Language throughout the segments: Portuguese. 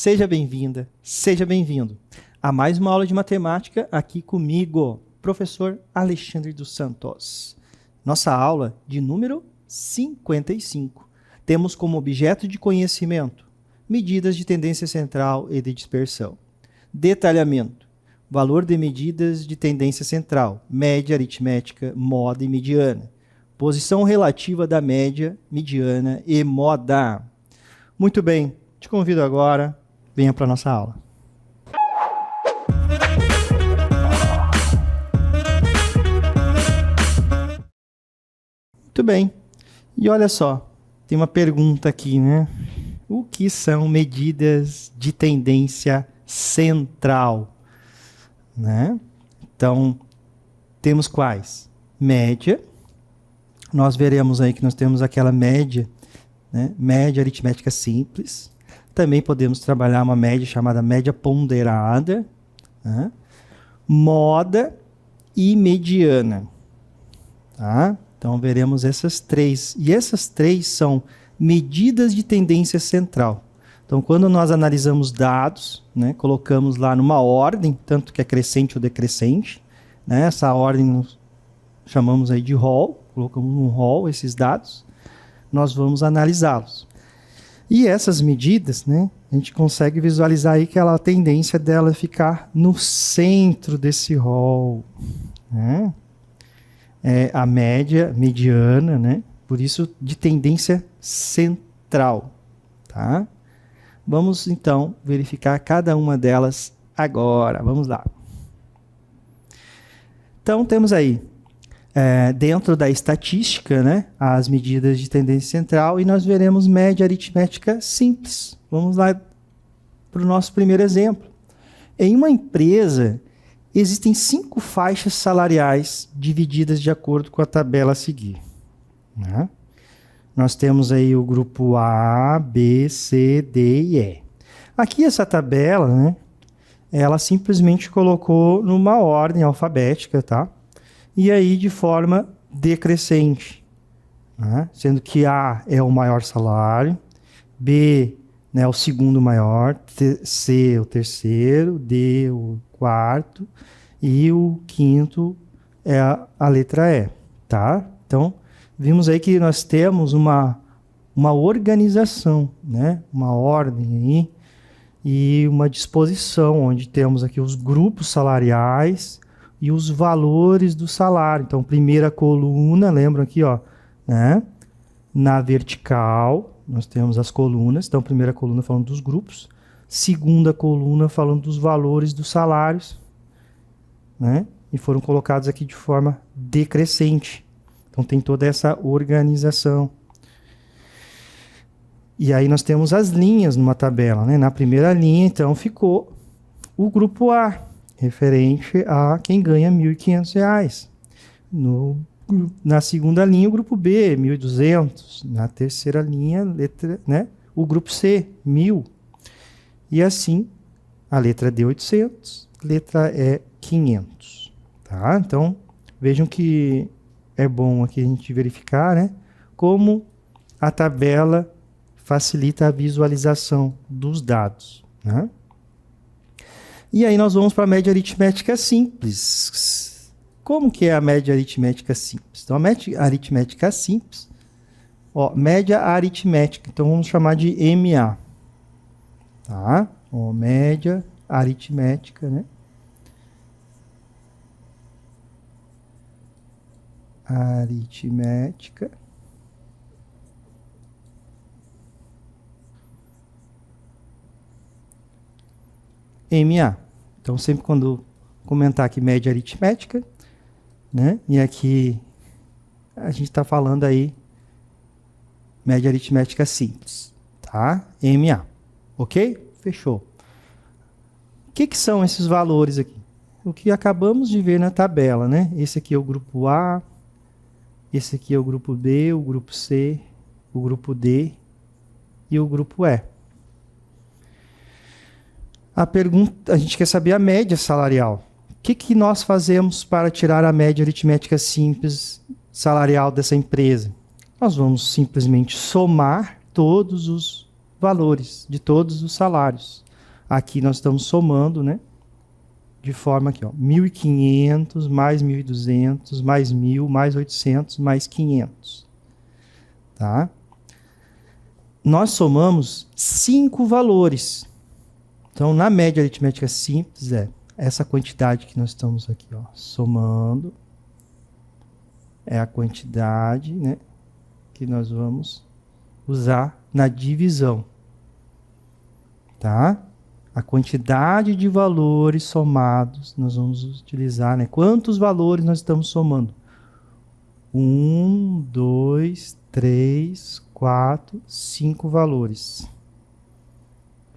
Seja bem-vinda, seja bem-vindo a mais uma aula de matemática aqui comigo, professor Alexandre dos Santos. Nossa aula de número 55. Temos como objeto de conhecimento medidas de tendência central e de dispersão. Detalhamento. Valor de medidas de tendência central, média aritmética, moda e mediana. Posição relativa da média, mediana e moda. Muito bem, te convido agora, venha para a nossa aula. Muito bem, e olha só, tem uma pergunta aqui, né? O que são medidas de tendência central? Né? Então, temos quais? Média. Nós veremos aí que nós temos aquela média, né? Média aritmética simples. Também podemos trabalhar uma média chamada média ponderada, né? Moda e mediana. Tá? Então, veremos essas três. E essas três são medidas de tendência central. Então, quando nós analisamos dados, né, colocamos lá numa ordem, tanto que é crescente ou decrescente, né, essa ordem nós chamamos aí de hall, colocamos num hall esses dados, nós vamos analisá-los. E essas medidas, né, a gente consegue visualizar aí que a tendência dela é ficar no centro desse hall, né? É a média, mediana, né? Por isso de tendência central, tá? Vamos, então, verificar cada uma delas agora. Vamos lá. Então, temos aí, dentro da estatística, né, as medidas de tendência central e nós veremos média aritmética simples. Vamos lá para o nosso primeiro exemplo. Em uma empresa, existem 5 faixas salariais divididas de acordo com a tabela a seguir, né? Nós temos aí o grupo A, B, C, D e E. Aqui essa tabela, né, ela simplesmente colocou numa ordem alfabética, tá? E aí de forma decrescente, né? Sendo que A é o maior salário, B, né, o segundo maior, C o terceiro, D o quarto e o quinto é a letra E, tá? Então, vimos aí que nós temos uma organização, né? Uma ordem aí e uma disposição, onde temos aqui os grupos salariais e os valores do salário. Então, primeira coluna, lembram aqui, ó, né? Na vertical, nós temos as colunas. Então, primeira coluna falando dos grupos, segunda coluna falando dos valores dos salários, né? E foram colocados aqui de forma decrescente. Então, tem toda essa organização. E aí nós temos as linhas numa tabela, né? Na primeira linha, então, ficou o grupo A, referente a quem ganha R$ 1.500. Na segunda linha, o grupo B, 1.200. Na terceira linha, letra, né? O grupo C, 1.000. E assim, a letra D, 800. Letra E, 500. Tá? Então, vejam que é bom aqui a gente verificar, né, como a tabela facilita a visualização dos dados, né? E aí nós vamos para a média aritmética simples. Como que é a média aritmética simples? Então, a média aritmética simples, ó, média aritmética, então vamos chamar de MA. Tá? Ó, média aritmética, né? Aritmética. MA. Então, sempre quando comentar aqui média aritmética, né? E aqui a gente está falando aí média aritmética simples, tá? MA. Ok? Fechou. O que são esses valores aqui? O que acabamos de ver na tabela, né? Esse aqui é o grupo A, esse aqui é o grupo B, o grupo C, o grupo D e o grupo E. A gente quer saber a média salarial. O que nós fazemos para tirar a média aritmética simples salarial dessa empresa? Nós vamos simplesmente somar todos os valores de todos os salários. aqui nós estamos somando, né? De forma aqui, ó, 1.500 mais 1.200 mais 1.000 mais 800 mais 500. Tá? Nós somamos 5 valores. Então, na média aritmética simples, é essa quantidade que nós estamos aqui, ó, somando. É a quantidade, né, que nós vamos usar na divisão. Tá? A quantidade de valores somados, nós vamos utilizar, né? Quantos valores nós estamos somando? 1, 2, 3, 4, 5 valores.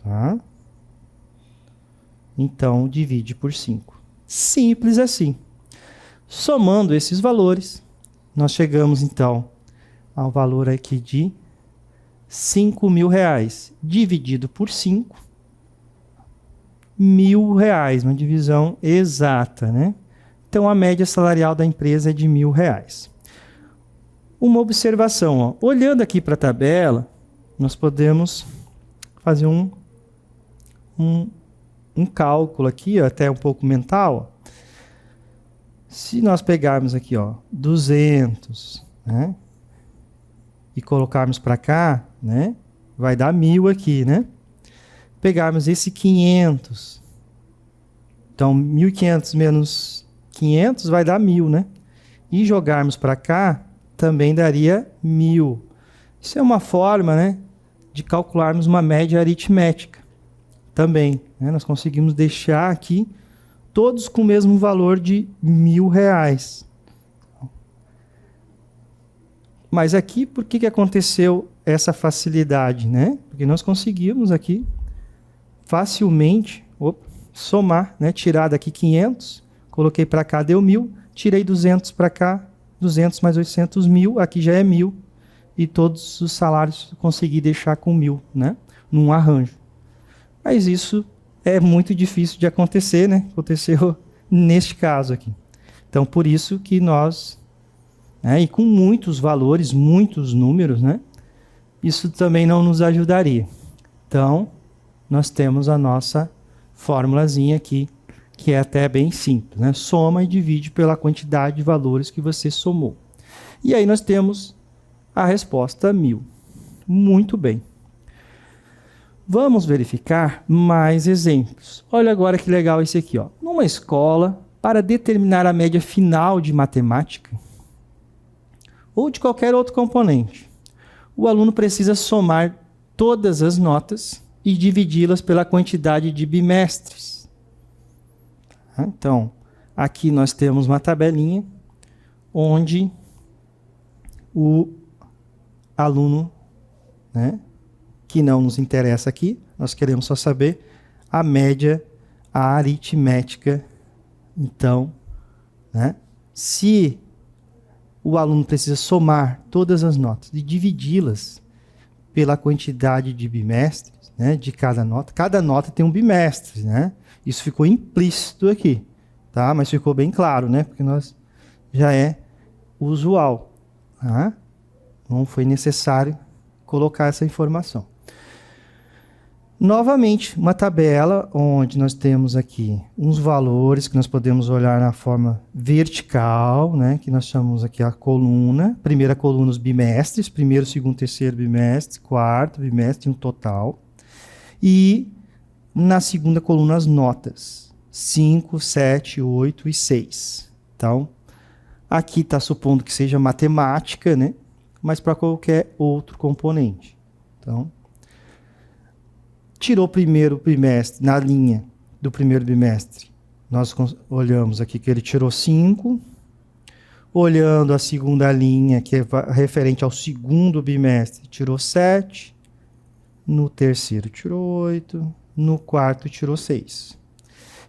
Tá? Então, divide por 5. Simples assim. Somando esses valores, nós chegamos, então, ao valor aqui de R$5.000. Dividido por 5. R$1.000, uma divisão exata, né? Então, a média salarial da empresa é de R$1.000. Uma observação, ó. Olhando aqui para a tabela, nós podemos fazer um cálculo aqui, ó, até um pouco mental. Ó. Se nós pegarmos aqui, ó, 200, né? E colocarmos para cá, né? Vai dar 1.000 aqui, né? Pegarmos esse 500. Então, 1.500 menos 500 vai dar 1.000, né? E jogarmos para cá, também daria 1.000. Isso é uma forma, né, de calcularmos uma média aritmética. Também, né? Nós conseguimos deixar aqui todos com o mesmo valor de R$1.000. Mas aqui, por que aconteceu essa facilidade, né? Porque nós conseguimos aqui facilmente somar, né? Tirar daqui 500, coloquei para cá, deu 1.000, tirei 200 para cá, 200 mais 800, 1.000, aqui já é 1.000, e todos os salários consegui deixar com 1.000, né? Num arranjo. Mas isso é muito difícil de acontecer, né? Aconteceu neste caso aqui. Então, por isso que nós, né, e com muitos valores, muitos números, né? Isso também não nos ajudaria. Então, nós temos a nossa formulazinha aqui, que é até bem simples, né? Soma e divide pela quantidade de valores que você somou. E aí nós temos a resposta 1.000. Muito bem. Vamos verificar mais exemplos. Olha agora que legal esse aqui, ó. Numa escola, para determinar a média final de matemática, ou de qualquer outro componente, o aluno precisa somar todas as notas e dividi-las pela quantidade de bimestres. Então, aqui nós temos uma tabelinha onde o aluno, né, que não nos interessa aqui, nós queremos só saber a média aritmética. Então, né, se o aluno precisa somar todas as notas e dividi-las pela quantidade de bimestres, né, de cada nota tem um bimestre, né? Isso ficou implícito aqui, tá? Mas ficou bem claro, né? Porque nós já é usual, tá? Não foi necessário colocar essa informação. Novamente, uma tabela onde nós temos aqui uns valores que nós podemos olhar na forma vertical, né, que nós chamamos aqui a coluna. Primeira coluna os bimestres, primeiro, segundo, terceiro bimestre, quarto bimestre, um total. E na segunda coluna as notas, 5, 7, 8 e 6. Então, aqui está supondo que seja matemática, né, mas para qualquer outro componente. Então, tirou o primeiro bimestre, na linha do primeiro bimestre, nós olhamos aqui que ele tirou 5. Olhando a segunda linha, que é referente ao segundo bimestre, tirou 7. No terceiro tirou 8. No quarto tirou 6.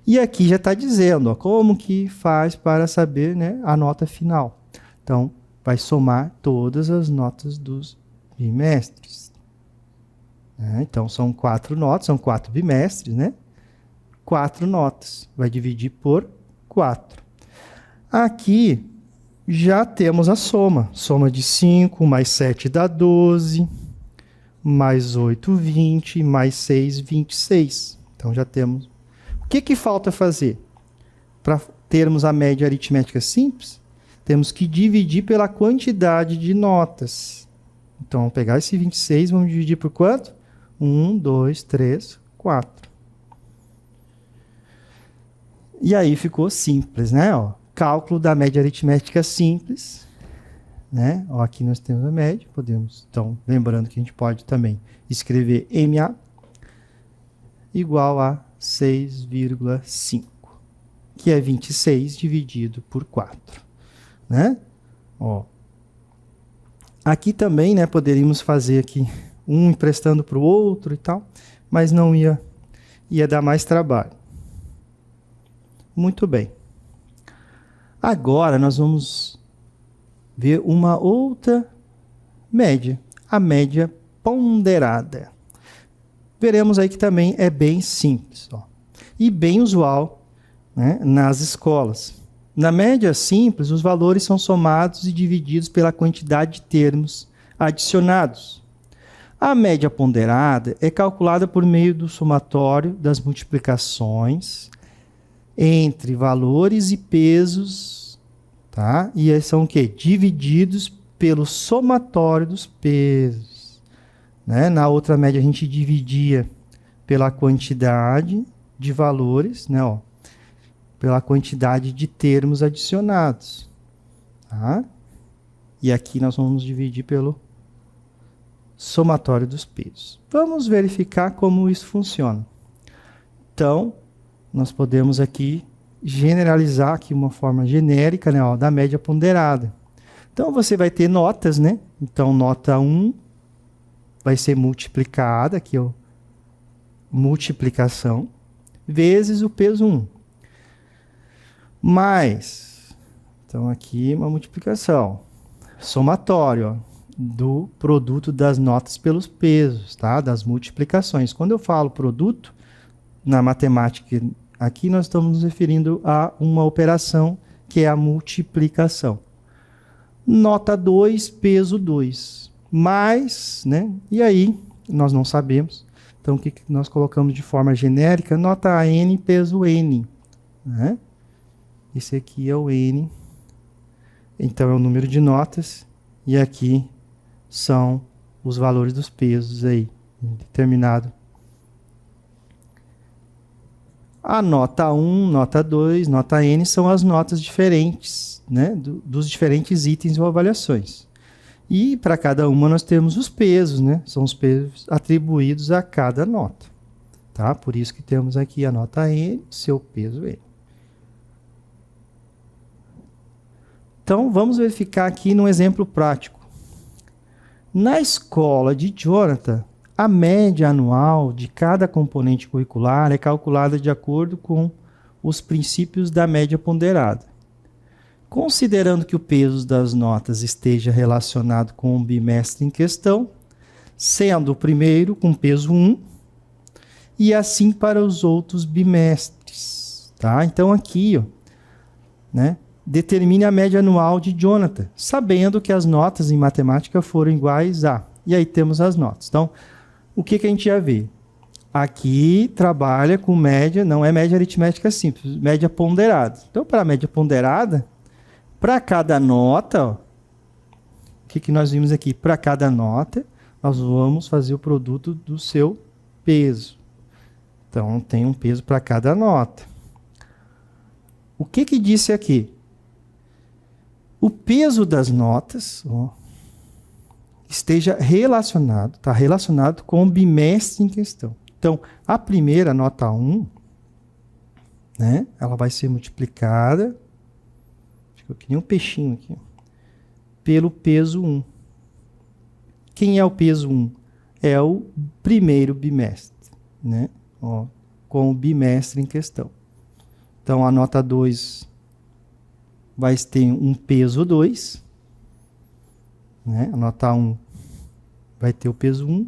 E aqui já está dizendo, ó, como que faz para saber, né, a nota final. Então, vai somar todas as notas dos bimestres. Então, são 4 notas, são 4 bimestres, né? 4 notas. Vai dividir por 4. Aqui, já temos a soma. Soma de 5 mais 7 dá 12, mais 8, 20, mais 6, 26. Então já temos. O que falta fazer? Para termos a média aritmética simples, temos que dividir pela quantidade de notas. Então, vamos pegar esse 26, vamos dividir por quanto? 1, 2, 3, 4. E aí ficou simples, né? Ó, cálculo da média aritmética simples. Né? Ó, aqui nós temos a média. Podemos, então, lembrando que a gente pode também escrever MA igual a 6,5, que é 26 dividido por 4. Né? Ó. Aqui também, né, poderíamos fazer aqui um emprestando para o outro e tal, mas não ia dar mais trabalho. Muito bem. Agora nós vamos ver uma outra média, a média ponderada. Veremos aí que também é bem simples, ó, e bem usual, né, nas escolas. Na média simples, os valores são somados e divididos pela quantidade de termos adicionados. A média ponderada é calculada por meio do somatório das multiplicações entre valores e pesos, tá? E eles são o quê? Divididos pelo somatório dos pesos. Né? Na outra média a gente dividia pela quantidade de valores, né? Ó, pela quantidade de termos adicionados. Tá? E aqui nós vamos dividir pelo somatório dos pesos. Vamos verificar como isso funciona. Então, nós podemos aqui generalizar aqui uma forma genérica, né, ó, da média ponderada. Então, você vai ter notas, né? Então, nota 1 vai ser multiplicada, aqui, ó, multiplicação, vezes o peso 1. Mais, então aqui uma multiplicação, somatório, ó, do produto das notas pelos pesos, tá? Das multiplicações. Quando eu falo produto, na matemática, aqui nós estamos nos referindo a uma operação que é a multiplicação. Nota 2, peso 2. Mais, né? E aí, nós não sabemos. Então, o que nós colocamos de forma genérica? Nota N, peso N. Né? Esse aqui é o N. Então, é o número de notas. E aqui são os valores dos pesos aí, determinado. A nota 1, nota 2, nota N são as notas diferentes, né? Dos diferentes itens ou avaliações. E para cada uma nós temos os pesos, né? São os pesos atribuídos a cada nota. Tá? Por isso que temos aqui a nota N, seu peso N. Então, vamos verificar aqui num exemplo prático. Na escola de Jonathan, a média anual de cada componente curricular é calculada de acordo com os princípios da média ponderada. Considerando que o peso das notas esteja relacionado com o bimestre em questão, sendo o primeiro com peso 1, e assim para os outros bimestres. Tá? Então aqui, ó, né, determine a média anual de Jonathan, sabendo que as notas em matemática foram iguais a. E aí temos as notas. Então, o que a gente ia ver? Aqui trabalha com média, não é média aritmética simples, média ponderada. Então, para a média ponderada, para cada nota, ó, o que nós vimos aqui? Para cada nota, nós vamos fazer o produto do seu peso. Então, tem um peso para cada nota. O que disse aqui? O peso das notas, ó, esteja relacionado, está relacionado com o bimestre em questão. Então, a primeira, nota 1, né, ela vai ser multiplicada, ficou que nem um peixinho aqui, pelo peso 1. Quem é o peso 1? É o primeiro bimestre, né, ó, com o bimestre em questão. Então, a nota 2 vai ter um peso 2, né? A nota 1 vai ter o peso 1.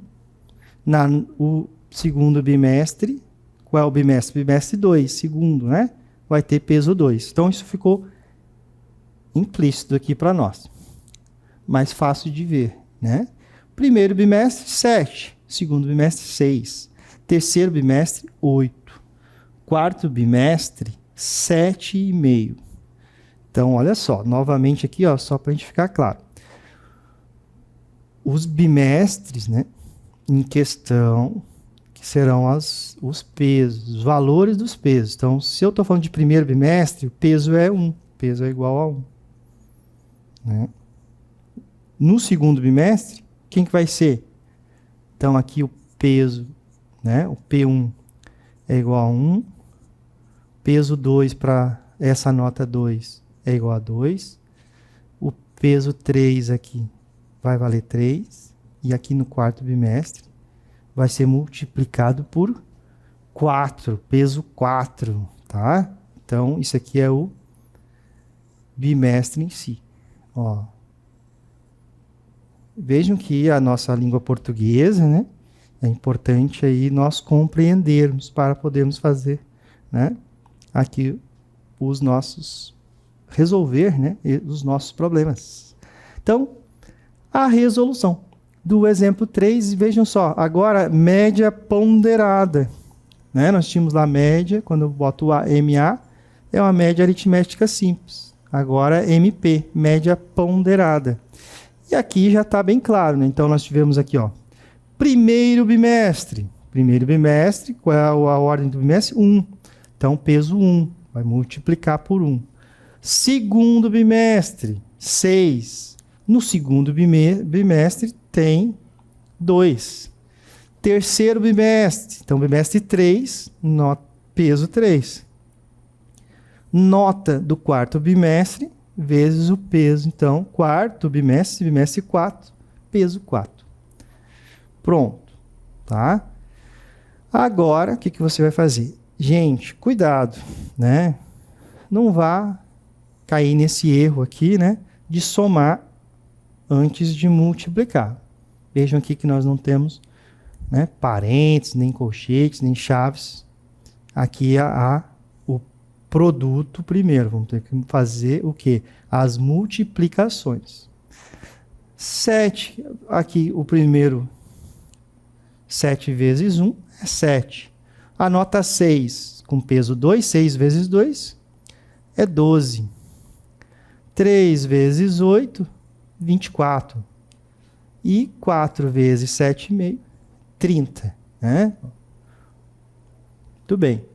O segundo bimestre, qual é o bimestre? Bimestre 2, segundo, né? Vai ter peso 2. Então, isso ficou implícito aqui para nós. Mais fácil de ver, né? Primeiro bimestre, 7. Segundo bimestre, 6. Terceiro bimestre, 8. quarto bimestre, 7,5. Então, olha só, novamente aqui, ó, só para a gente ficar claro. Os bimestres, né, em questão, que serão os pesos, os valores dos pesos. Então, se eu estou falando de primeiro bimestre, o peso é 1, o peso é igual a 1. Né? No segundo bimestre, quem que vai ser? Então, aqui o peso, né, o P1 é igual a 1, peso 2 para essa nota 2 é igual a 2, o peso 3 aqui vai valer 3, e aqui no quarto bimestre vai ser multiplicado por 4, peso 4, tá? Então, isso aqui é o bimestre em si. Ó. Vejam que a nossa língua portuguesa, né? É importante aí nós compreendermos para podermos fazer, né? Aqui os nossos, resolver, né? Os nossos problemas. Então, a resolução do exemplo 3, vejam só, agora média ponderada, né? Nós tínhamos lá média, quando eu boto o MA, é uma média aritmética simples. Agora MP, média ponderada. E aqui já está bem claro, né? Então nós tivemos aqui, ó, primeiro bimestre, qual é a ordem do bimestre? 1. Então peso 1, vai multiplicar por 1. Segundo bimestre, 6. No segundo bimestre tem 2. Terceiro bimestre, então bimestre 3, peso 3. Nota do quarto bimestre vezes o peso, então, quarto bimestre, bimestre 4, peso 4. Pronto, tá? Agora, o que você vai fazer? Gente, cuidado, né? Não vá cair nesse erro aqui, né? De somar antes de multiplicar. Vejam aqui que nós não temos, né, parênteses, nem colchetes, nem chaves. Aqui o produto primeiro. Vamos ter que fazer o quê? As multiplicações. 7, aqui o primeiro, 7 vezes 1 é 7. A nota 6, com peso 2, 6 vezes 2 é 12. 3 vezes 8, 24. E 4 vezes 7,5, 30. Né? Muito bem.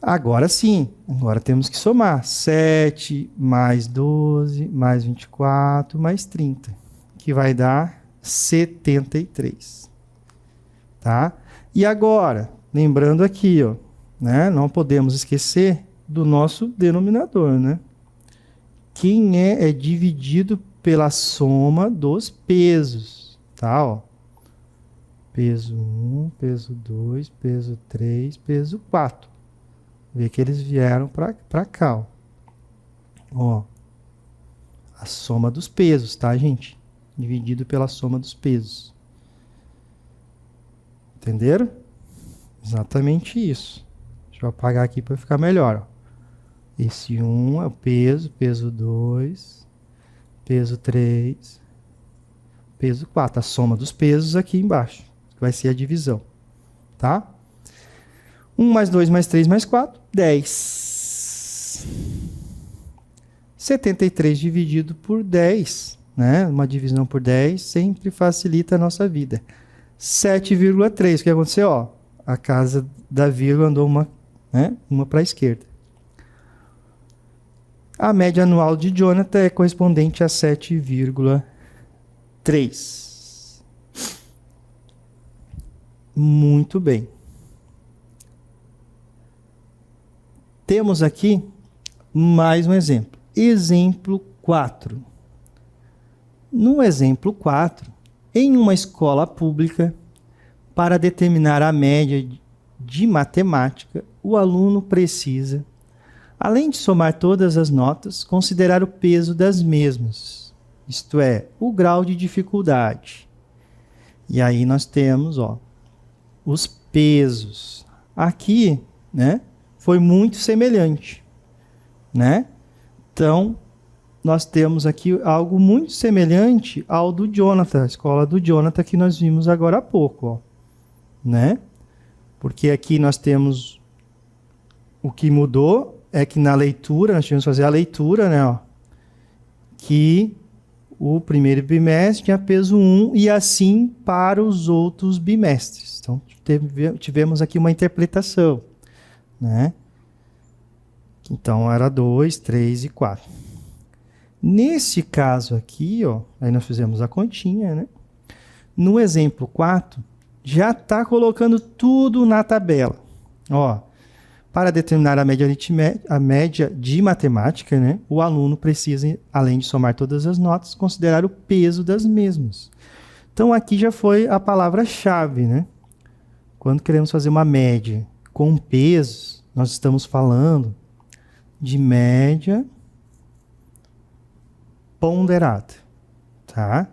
Agora sim, agora temos que somar. 7 mais 12, mais 24, mais 30. Que vai dar 73. Tá? E agora, lembrando aqui, ó, né, não podemos esquecer do nosso denominador, né? Quem é dividido pela soma dos pesos, tá? Ó. Peso 1, peso 2, peso 3, peso 4. Vê que eles vieram para cá, ó. A soma dos pesos, tá, gente? Dividido pela soma dos pesos. Entenderam? Exatamente isso. Deixa eu apagar aqui para ficar melhor, ó. Esse 1 é o peso, peso 2, peso 3, peso 4. A soma dos pesos aqui embaixo. Vai ser a divisão. Tá? 1 mais 2 mais 3 mais 4, 10. 73 dividido por 10. Né? Uma divisão por 10 sempre facilita a nossa vida. 7,3. O que aconteceu? Ó, a casa da vírgula andou uma para a esquerda. A média anual de Jonathan é correspondente a 7,3. Muito bem. Temos aqui mais um exemplo. Exemplo 4. No exemplo 4, em uma escola pública, para determinar a média de matemática, o aluno precisa, além de somar todas as notas, considerar o peso das mesmas, isto é, o grau de dificuldade. E aí nós temos, ó, os pesos. Aqui, né, foi muito semelhante, né? Então, nós temos aqui algo muito semelhante ao do Jonathan, a escola do Jonathan que nós vimos agora há pouco, ó, né? Porque aqui nós temos o que mudou é que na leitura, nós tivemos que fazer a leitura, né? Ó, que o primeiro bimestre tinha peso 1 e assim para os outros bimestres. Então, tivemos aqui uma interpretação, né? Então, era 2, 3 e 4. Nesse caso aqui, ó, aí nós fizemos a continha, né? No exemplo 4, já está colocando tudo na tabela. Ó, para determinar a média de matemática, né, o aluno precisa, além de somar todas as notas, considerar o peso das mesmas. Então, aqui já foi a palavra-chave, né? Quando queremos fazer uma média com pesos, nós estamos falando de média ponderada, tá?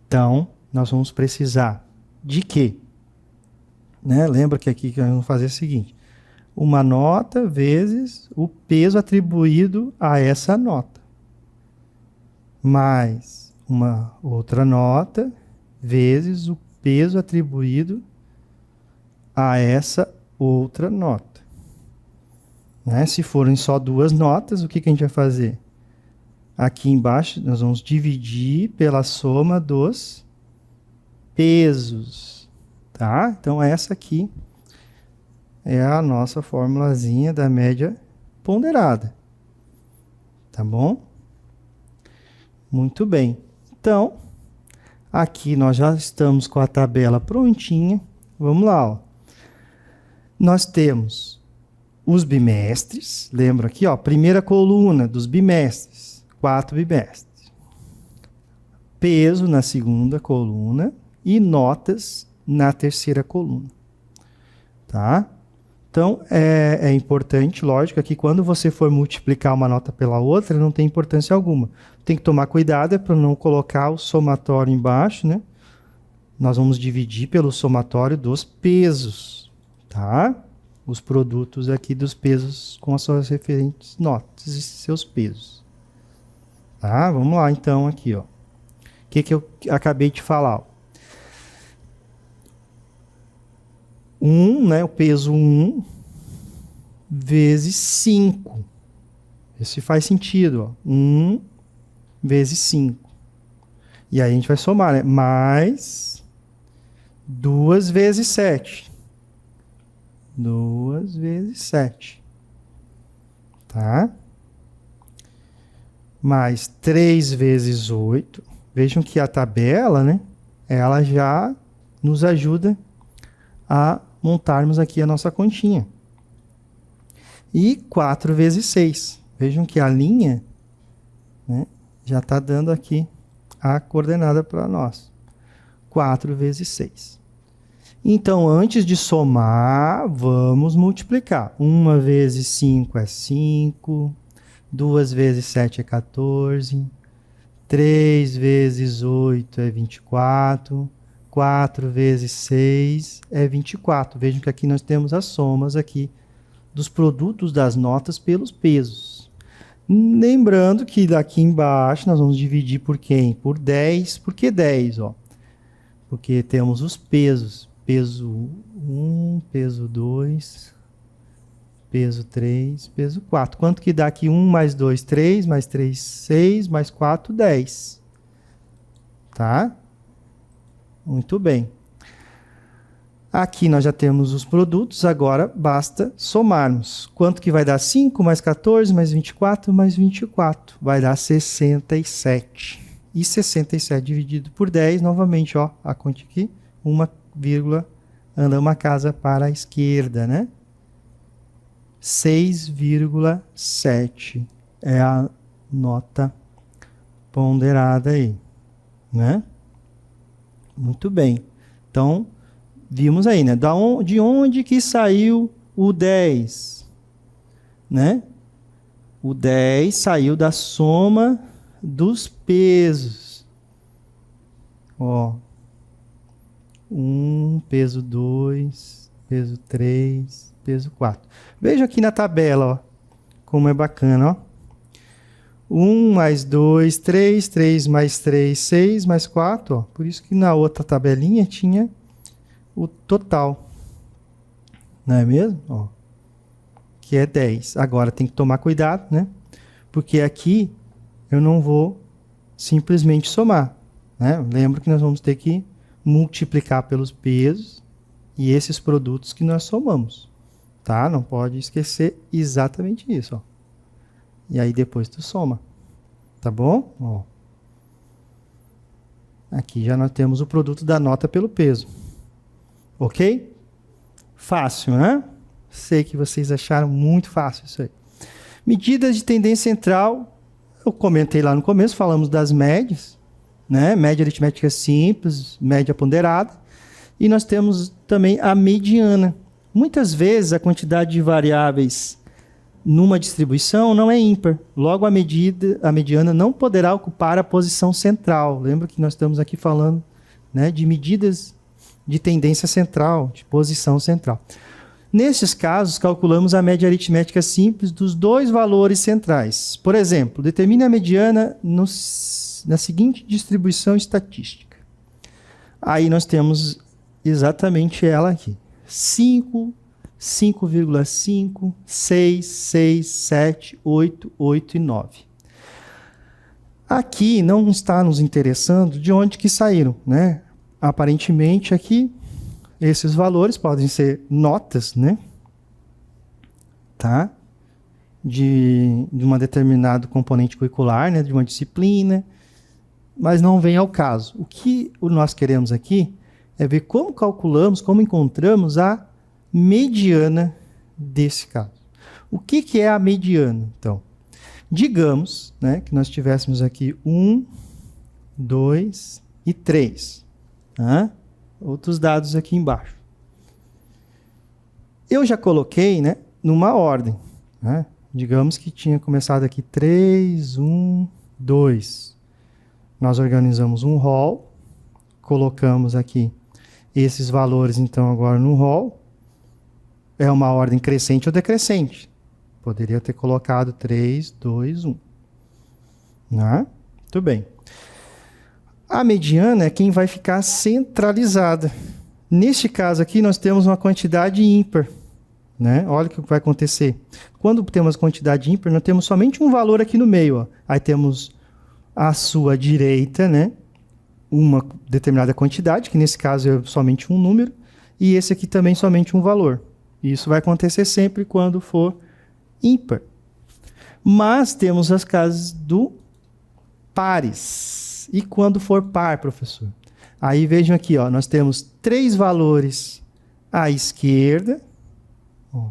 Então, nós vamos precisar de quê? Né? Lembra que aqui nós vamos fazer o seguinte: uma nota vezes o peso atribuído a essa nota, mais uma outra nota vezes o peso atribuído a essa outra nota. Né? Se forem só duas notas, o que a gente vai fazer? Aqui embaixo nós vamos dividir pela soma dos pesos, tá? Então essa aqui é a nossa formulazinha da média ponderada, tá bom? Muito bem. Então, aqui nós já estamos com a tabela prontinha. Vamos lá, ó. Nós temos os bimestres, lembra aqui, ó, primeira coluna dos bimestres, 4 bimestres. Peso na segunda coluna e notas na terceira coluna, tá? Então, é importante, lógico, que quando você for multiplicar uma nota pela outra, não tem importância alguma. Tem que tomar cuidado para não colocar o somatório embaixo, né? Nós vamos dividir pelo somatório dos pesos, tá? Os produtos aqui dos pesos com as suas referentes notas e seus pesos. Tá? Vamos lá, então, aqui, ó. O que eu acabei de falar? 1, né? O peso 1 vezes 5. Esse faz sentido, ó. 1 vezes 5. E aí a gente vai somar, né? Mais 2 vezes 7. 2 vezes 7. Tá? Mais 3 vezes 8. Vejam que a tabela, né? Ela já nos ajuda a montarmos aqui a nossa continha. E 4 vezes 6. Vejam que a linha, né, já está dando aqui a coordenada para nós. 4 vezes 6. Então, antes de somar, vamos multiplicar. 1 vezes 5 é 5. 2 vezes 7 é 14. 3 vezes 8 é 24. 4 vezes 6 é 24. Vejam que aqui nós temos as somas aqui dos produtos das notas pelos pesos. Lembrando que daqui embaixo nós vamos dividir por quem? Por 10. Por que 10? Ó? Porque temos os pesos. Peso 1, peso 2, peso 3, peso 4. Quanto que dá aqui? 1 mais 2, 3, mais 3, 6, mais 4, 10. Tá? Muito bem. Aqui nós já temos os produtos, agora basta somarmos. Quanto que vai dar? 5 mais 14, mais 24, mais 24. Vai dar 67. E 67 dividido por 10, novamente, ó, a conta aqui, 1, anda uma casa para a esquerda, né? 6,7 é a nota ponderada aí, né? Muito bem. Então, vimos aí, né? De onde que saiu o 10? Né? O 10 saiu da soma dos pesos. Ó. 1, peso 2, peso 3, peso 4. Veja aqui na tabela, ó, como é bacana, ó. 1 mais 2, 3, 3 mais 3, 6 mais 4, ó. Por isso que na outra tabelinha tinha o total. Não é mesmo? Ó. que é 10. Agora tem que tomar cuidado, né? Porque aqui eu não vou simplesmente somar, né? Lembra que nós vamos ter que multiplicar pelos pesos e esses produtos que nós somamos, tá? Não pode esquecer exatamente isso, ó. E aí depois tu soma, tá bom? Ó. Aqui já nós temos o produto da nota pelo peso, ok? Fácil, né? Sei que vocês acharam muito fácil isso aí. Medidas de tendência central, eu comentei lá no começo, falamos das médias, né? Média aritmética simples, média ponderada. E nós temos também a mediana. Muitas vezes a quantidade de variáveis numa distribuição não é ímpar. Logo, a mediana não poderá ocupar a posição central. Lembra que nós estamos aqui falando, né, de medidas de tendência central, de posição central. Nesses casos, calculamos a média aritmética simples dos dois valores centrais. Por exemplo, determine a mediana na seguinte distribuição estatística. Aí nós temos exatamente ela aqui. 5, 5,5, 6, 6, 7, 8, 8 e 9. Aqui não está nos interessando de onde que saíram, né? Aparentemente aqui, esses valores podem ser notas, né? Tá? De uma determinado componente curricular, né? De uma disciplina, mas não vem ao caso. O que nós queremos aqui é ver como calculamos, como encontramos a mediana desse caso. O que é a mediana, então? Digamos, né, que nós tivéssemos aqui 1, 2 e 3. Tá? Outros dados aqui embaixo. Eu já coloquei, né, numa ordem. Né? Digamos que tinha começado aqui 3, 1, 2. Nós organizamos um rol, colocamos aqui esses valores, então, agora no rol. É uma ordem crescente ou decrescente. Poderia ter colocado 3, 2, 1. Né? Muito bem. A mediana é quem vai ficar centralizada. Neste caso aqui, nós temos uma quantidade ímpar. Né? Olha o que vai acontecer. Quando temos quantidade ímpar, nós temos somente um valor aqui no meio. Ó. Aí temos à sua direita, né, uma determinada quantidade, que nesse caso é somente um número, e esse aqui também somente um valor. Isso vai acontecer sempre quando for ímpar. Mas temos as casas do pares. E quando for par, professor? Aí vejam aqui, ó, nós temos 3 valores à esquerda, ó,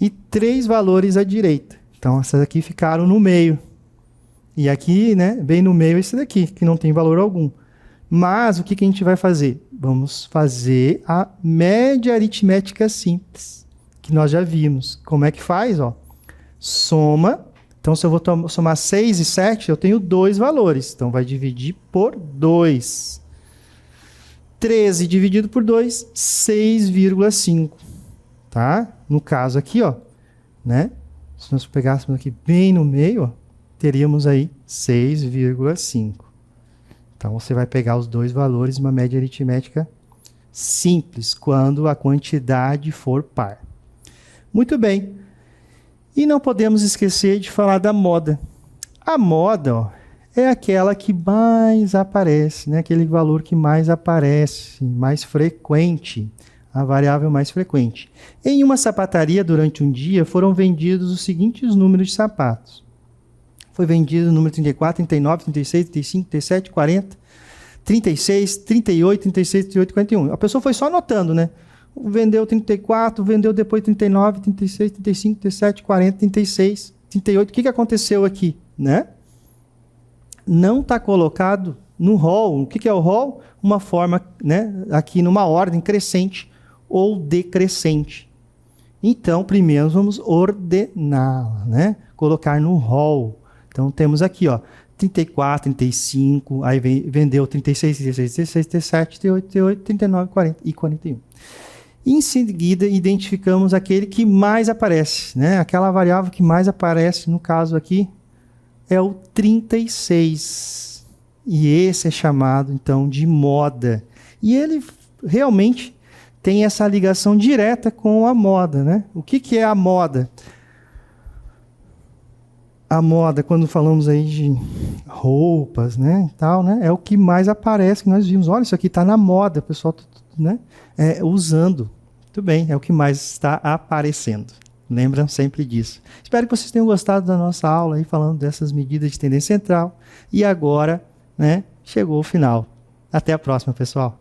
e 3 valores à direita. Então, essas aqui ficaram no meio. E aqui, né, bem no meio, esse daqui, que não tem valor algum. Mas o que a gente vai fazer? Vamos fazer a média aritmética simples, que nós já vimos. Como é que faz? Ó? Soma. Então, se eu vou somar 6 e 7, eu tenho 2 valores. Então, vai dividir por 2. 13 dividido por 2, 6,5. Tá? No caso aqui, ó, né? Se nós pegássemos aqui bem no meio, ó, teríamos aí 6,5. Então, você vai pegar os dois valores, uma média aritmética simples, quando a quantidade for par. Muito bem. E não podemos esquecer de falar da moda. A moda, ó, é aquela que mais aparece, né? Aquele valor que mais aparece, mais frequente, a variável mais frequente. Em uma sapataria, durante um dia, foram vendidos os seguintes números de sapatos. Foi vendido o número 34, 39, 36, 35, 37, 40, 36, 38, 36, 38, 41. A pessoa foi só anotando, né? Vendeu 34, vendeu depois 39, 36, 35, 37, 40, 36, 38. O que aconteceu aqui, né? Não está colocado no rol. O que é o rol? Uma forma, né, aqui numa ordem crescente ou decrescente. Então, primeiro vamos ordená-la, né? Colocar no rol. Então, temos aqui, ó, 34, 35, aí vendeu 36, 36, 36, 37, 38, 38, 39, 40 e 41. Em seguida, identificamos aquele que mais aparece, né? Aquela variável que mais aparece, no caso aqui, é o 36. E esse é chamado, então, de moda. E ele realmente tem essa ligação direta com a moda, né? O que é a moda? A moda, quando falamos aí de roupas, né, e tal, né, é o que mais aparece, que nós vimos. Olha, isso aqui está na moda, o pessoal tá, né, usando. Muito bem, é o que mais está aparecendo. Lembram sempre disso. Espero que vocês tenham gostado da nossa aula aí, falando dessas medidas de tendência central. E agora, né, chegou o final. Até a próxima, pessoal.